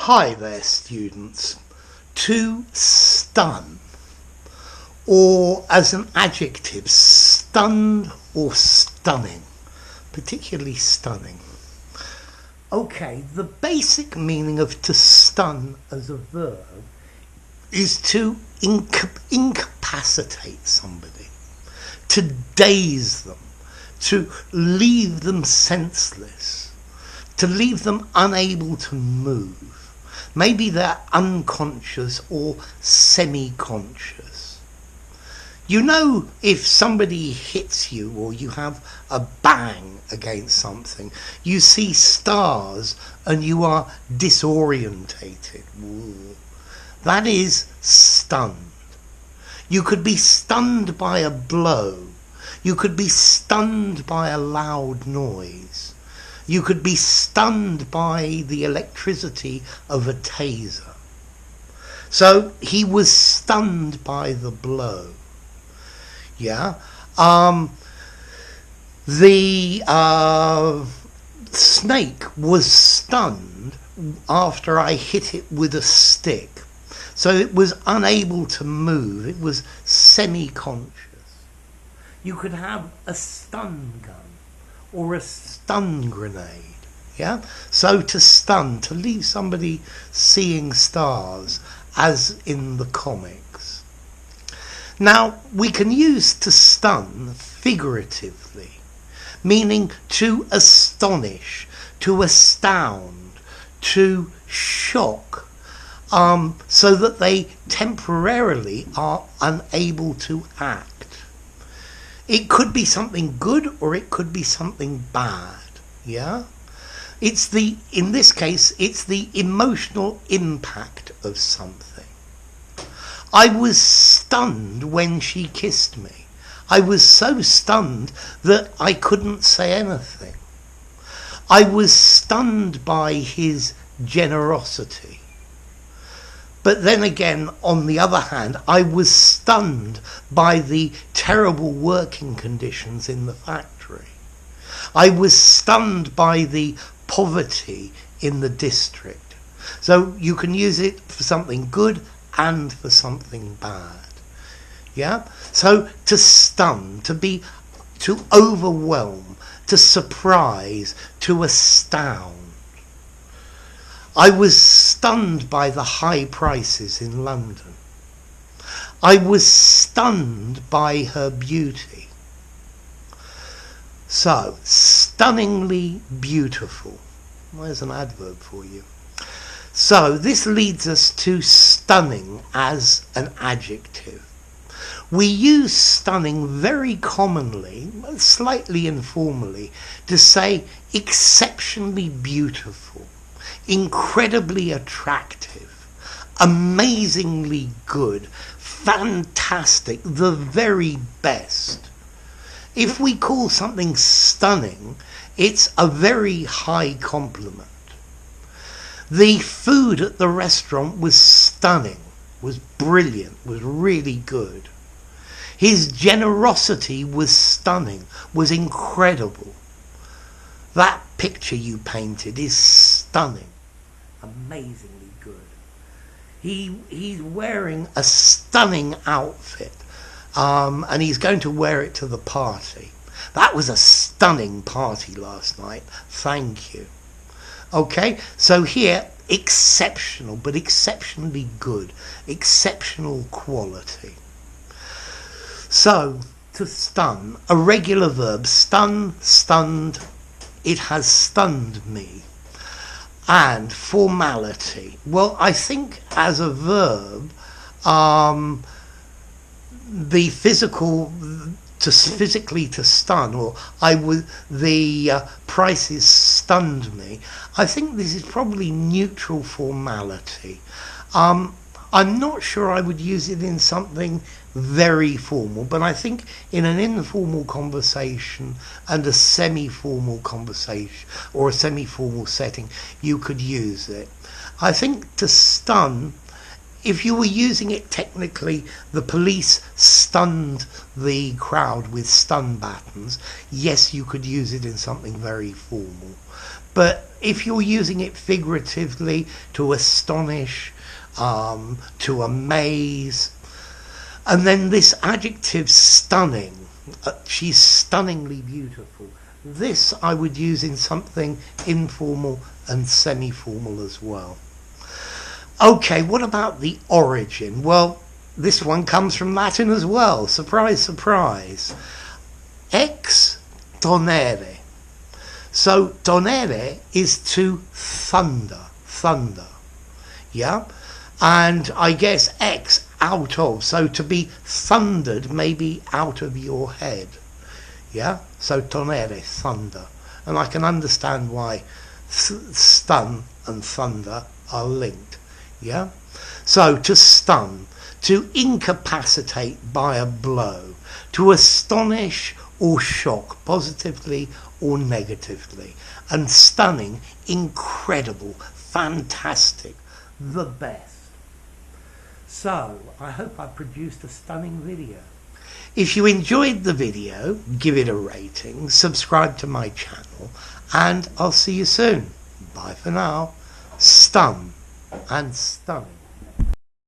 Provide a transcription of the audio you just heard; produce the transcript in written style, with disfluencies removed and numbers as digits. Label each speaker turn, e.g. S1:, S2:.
S1: Hi there, students. To stun, or as an adjective, stunned or stunning, particularly stunning. Okay, the basic meaning of to stun as a verb is to incapacitate somebody, to daze them, to leave them senseless, to leave them unable to move. Maybe they're unconscious or semi-conscious. You know, if somebody hits you or you have a bang against something, you see stars and you are disorientated. Ooh. That is stunned. You could be stunned by a blow. You could be stunned by a loud noise. You could be stunned by the electricity of a taser. So he was stunned by the blow. Yeah. The snake was stunned after I hit it with a stick. So it was unable to move. It was semi-conscious. You could have a stun gun or a stun grenade. Yeah? So to stun, to leave somebody seeing stars, as in the comics. Now, we can use to stun figuratively, meaning to astonish, to astound, to shock, so that they temporarily are unable to act. It could be something good or it could be something bad. Yeah? In this case, it's the emotional impact of something. I was stunned when she kissed me. I was so stunned that I couldn't say anything. I was stunned by his generosity. But then again, on the other hand, I was stunned by the terrible working conditions in the factory. I was stunned by the poverty in the district. So you can use it for something good and for something bad. Yeah? So to stun, to overwhelm, to surprise, to astound. I was stunned by the high prices in London. I was stunned by her beauty. So, stunningly beautiful. There's an adverb for you. So, this leads us to stunning as an adjective. We use stunning very commonly, slightly informally, to say exceptionally beautiful, incredibly attractive, amazingly good, fantastic, the very best. If we call something stunning, it's a very high compliment. The food at the restaurant was stunning, was brilliant, was really good. His generosity was stunning, was incredible. That picture you painted is stunning, amazingly good. He's wearing a stunning outfit, and he's going to wear it to the party. That was a stunning party last night. Thank you. Okay, so here, exceptional, but exceptionally good, exceptional quality. So, to stun, a regular verb, stun, stunned, it has stunned me. And formality. Well, I think as a verb, the physically to stun, or the prices stunned me. I think this is probably neutral formality. I'm not sure I would use it in something very formal, but I think in an informal conversation and a semi-formal conversation or a semi-formal setting, you could use it. I think to stun, if you were using it technically, the police stunned the crowd with stun batons. Yes, you could use it in something very formal. But if you're using it figuratively, to astonish, to amaze. And then this adjective stunning, she's stunningly beautiful. This I would use in something informal and semi-formal as well. Okay, what about the origin? Well, this one comes from Latin as well. Surprise, surprise. Ex donere. So donere is to thunder, thunder. Yeah? And I guess ex, out of. So to be thundered, maybe out of your head. Yeah? So donere, thunder. And I can understand why stun and thunder are linked. Yeah? So to stun, to incapacitate by a blow, to astonish or shock, positively or negatively. And stunning, incredible, fantastic, the best. So, I hope I produced a stunning video. If you enjoyed the video, give it a rating, subscribe to my channel, and I'll see you soon. Bye for now. Stun and stunning.